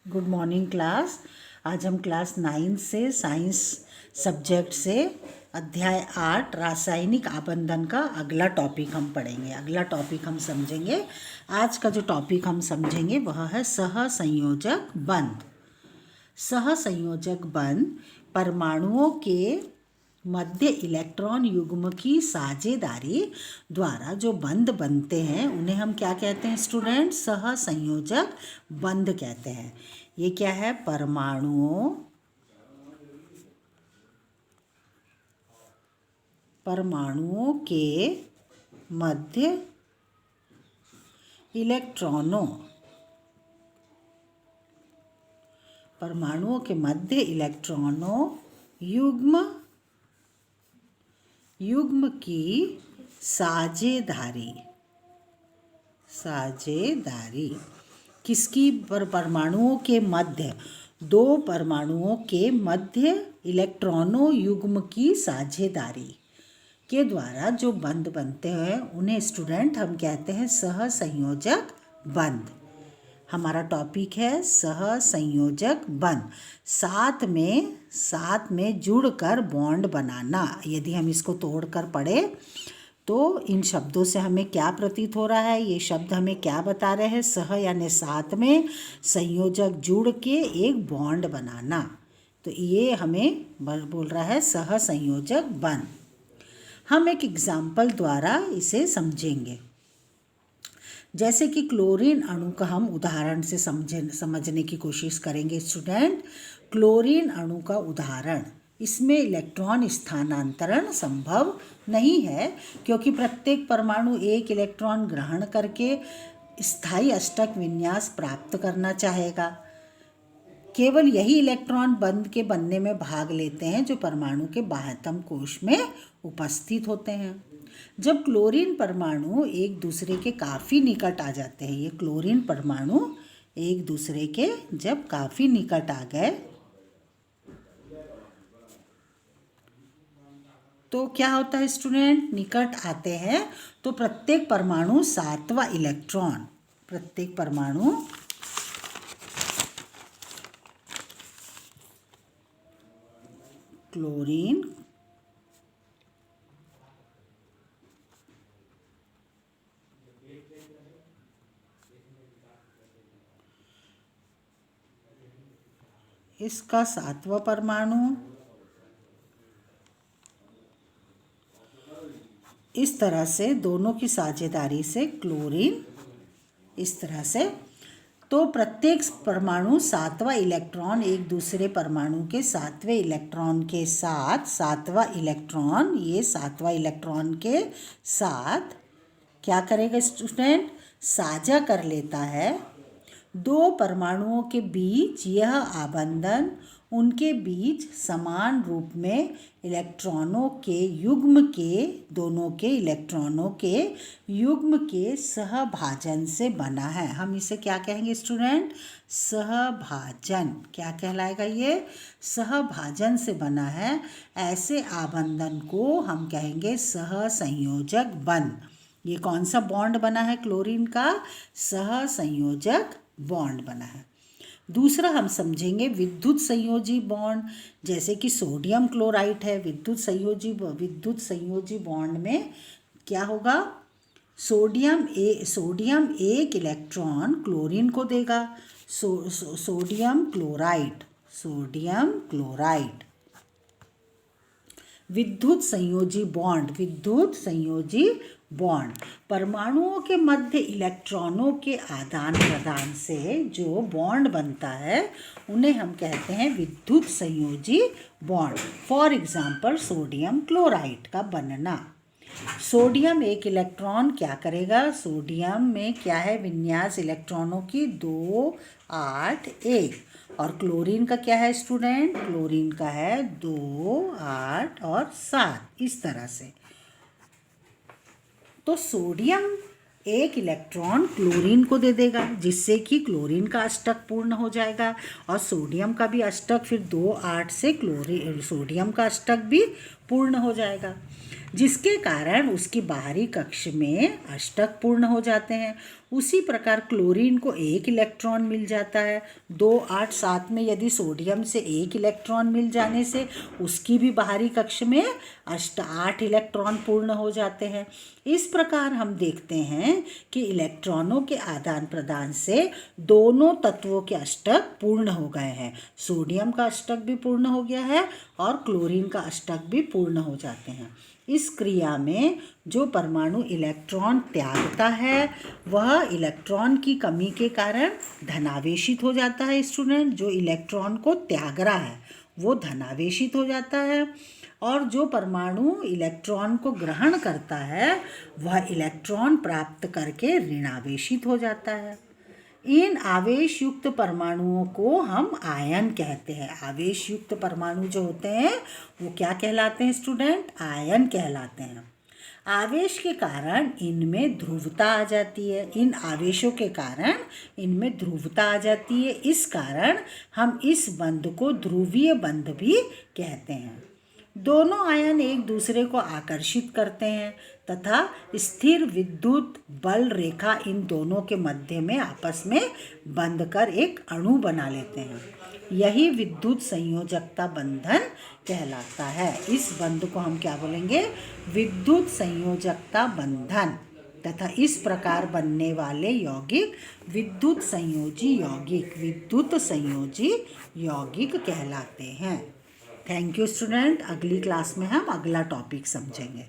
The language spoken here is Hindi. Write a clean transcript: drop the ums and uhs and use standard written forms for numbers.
Good morning class. आज हम क्लास 9 से साइंस सब्जेक्ट से अध्याय 8 रासायनिक आबंधन का अगला टॉपिक हम पढ़ेंगे। अगला टॉपिक हम समझेंगे। आज का जो टॉपिक हम समझेंगे वह है सहसंयोजक बंध। सहसंयोजक बंध परमाणुओं के मध्य इलेक्ट्रॉन युग्म की साझेदारी द्वारा जो बंध बनते हैं उन्हें हम क्या कहते हैं स्टूडेंट? सहसंयोजक बंध कहते हैं। ये क्या है? परमाणुओं के मध्य इलेक्ट्रॉनों युग्म की साझेदारी किसकी? परमाणुओं के मध्य, दो परमाणुओं के मध्य इलेक्ट्रॉनों युग्म की साझेदारी के द्वारा जो बंध बनते हैं उन्हें स्टूडेंट हम कहते हैं सहसंयोजक बंध। हमारा टॉपिक है सहसंयोजक बंध। साथ में जुड़कर बॉन्ड बनाना। यदि हम इसको तोड़कर पढ़े तो इन शब्दों से हमें क्या प्रतीत हो रहा है? ये शब्द हमें क्या बता रहे हैं? सह यानी साथ में, संयोजक जुड़ के एक बॉन्ड बनाना। तो ये हमें बोल रहा है सहसंयोजक बंध। हम एक एग्जाम्पल द्वारा इसे समझेंगे। जैसे कि क्लोरीन अणु का हम उदाहरण से समझने की कोशिश करेंगे स्टूडेंट। क्लोरीन अणु का उदाहरण, इसमें इलेक्ट्रॉन स्थानांतरण संभव नहीं है क्योंकि प्रत्येक परमाणु एक इलेक्ट्रॉन ग्रहण करके स्थायी अष्टक विन्यास प्राप्त करना चाहेगा। केवल यही इलेक्ट्रॉन बंध के बनने में भाग लेते हैं जो परमाणु के बाह्यतम कोश में उपस्थित होते हैं। जब क्लोरीन परमाणु एक दूसरे के काफ़ी निकट आ जाते हैं, ये क्लोरीन परमाणु एक दूसरे के जब काफ़ी निकट आ गए तो क्या होता है स्टूडेंट? निकट आते हैं तो प्रत्येक परमाणु सातवां इलेक्ट्रॉन, क्लोरीन इसका सातवां परमाणु इस तरह से दोनों की साझेदारी से क्लोरीन इस तरह से, तो प्रत्येक परमाणु सातवां इलेक्ट्रॉन एक दूसरे परमाणु के सातवें इलेक्ट्रॉन के साथ सातवां इलेक्ट्रॉन के साथ क्या करेगा स्टूडेंट? साझा कर लेता है। दो परमाणुओं के बीच यह आबंधन उनके बीच समान रूप में इलेक्ट्रॉनों के युग्म के, दोनों के इलेक्ट्रॉनों के युग्म के सहभाजन से बना है। हम इसे क्या कहेंगे स्टूडेंट? सहभाजन। क्या कहलाएगा ये? सहभाजन से बना है। ऐसे आबंधन को हम कहेंगे सहसंयोजक बंध। ये कौन सा बॉन्ड बना है क्लोरीन का? सहसंयोजक बॉन्ड बना है। दूसरा हम समझेंगे विद्युत संयोजी बॉन्ड। जैसे कि सोडियम क्लोराइड है, विद्युत संयोजी बॉन्ड में क्या होगा? सोडियम एक इलेक्ट्रॉन क्लोरीन को देगा। सोडियम क्लोराइड विद्युत संयोजी बॉन्ड परमाणुओं के मध्य इलेक्ट्रॉनों के आदान प्रदान से जो बॉन्ड बनता है उन्हें हम कहते हैं विद्युत संयोजी bond. For example sodium chloride का बनना। सोडियम एक इलेक्ट्रॉन क्या करेगा? सोडियम में क्या है? विन्यास इलेक्ट्रॉनों की 2, 8, 1। और क्लोरीन का क्या है स्टूडेंट? क्लोरीन का है 2, 8 और 7। इस तरह से तो सोडियम एक इलेक्ट्रॉन क्लोरीन को दे देगा जिससे कि क्लोरीन का अष्टक पूर्ण हो जाएगा और सोडियम का भी अष्टक फिर 2, 8 से सोडियम का अष्टक भी पूर्ण हो जाएगा। जिसके कारण उसकी बाहरी कक्ष में अष्टक पूर्ण हो जाते हैं। उसी प्रकार क्लोरीन को 1 इलेक्ट्रॉन मिल जाता है। 2, 8, 7 में यदि सोडियम से 1 इलेक्ट्रॉन मिल जाने से उसकी भी बाहरी कक्ष में 8 इलेक्ट्रॉन पूर्ण हो जाते हैं। इस प्रकार हम देखते हैं कि इलेक्ट्रॉनों के आदान प्रदान से दोनों तत्वों के अष्टक पूर्ण हो गए हैं। सोडियम का अष्टक भी पूर्ण हो गया है और क्लोरीन का अष्टक भी पूर्ण हो जाते हैं। इस क्रिया में जो परमाणु इलेक्ट्रॉन त्यागता है वह इलेक्ट्रॉन की कमी के कारण धनावेशित हो जाता है। स्टूडेंट, जो इलेक्ट्रॉन को त्याग रहा है वो धनावेशित हो जाता है और जो परमाणु इलेक्ट्रॉन को ग्रहण करता है वह इलेक्ट्रॉन प्राप्त करके ऋणावेशित हो जाता है। इन आवेश युक्त परमाणुओं को हम आयन कहते हैं। आवेश युक्त परमाणु जो होते हैं वो क्या कहलाते हैं स्टूडेंट? आयन कहलाते हैं। आवेश के कारण इनमें ध्रुवता आ जाती है। इन आवेशों के कारण इनमें ध्रुवता आ जाती है। इस कारण हम इस बंध को ध्रुवीय बंध भी कहते हैं। दोनों आयन एक दूसरे को आकर्षित करते हैं तथा स्थिर विद्युत बल रेखा इन दोनों के मध्य में आपस में बंध कर एक अणु बना लेते हैं। यही विद्युत संयोजकता बंधन कहलाता है। इस बंध को हम क्या बोलेंगे? विद्युत संयोजकता बंधन। तथा इस प्रकार बनने वाले यौगिक विद्युत संयोजी यौगिक कहलाते हैं। Thank you student. अगली क्लास में हम अगला टॉपिक समझेंगे।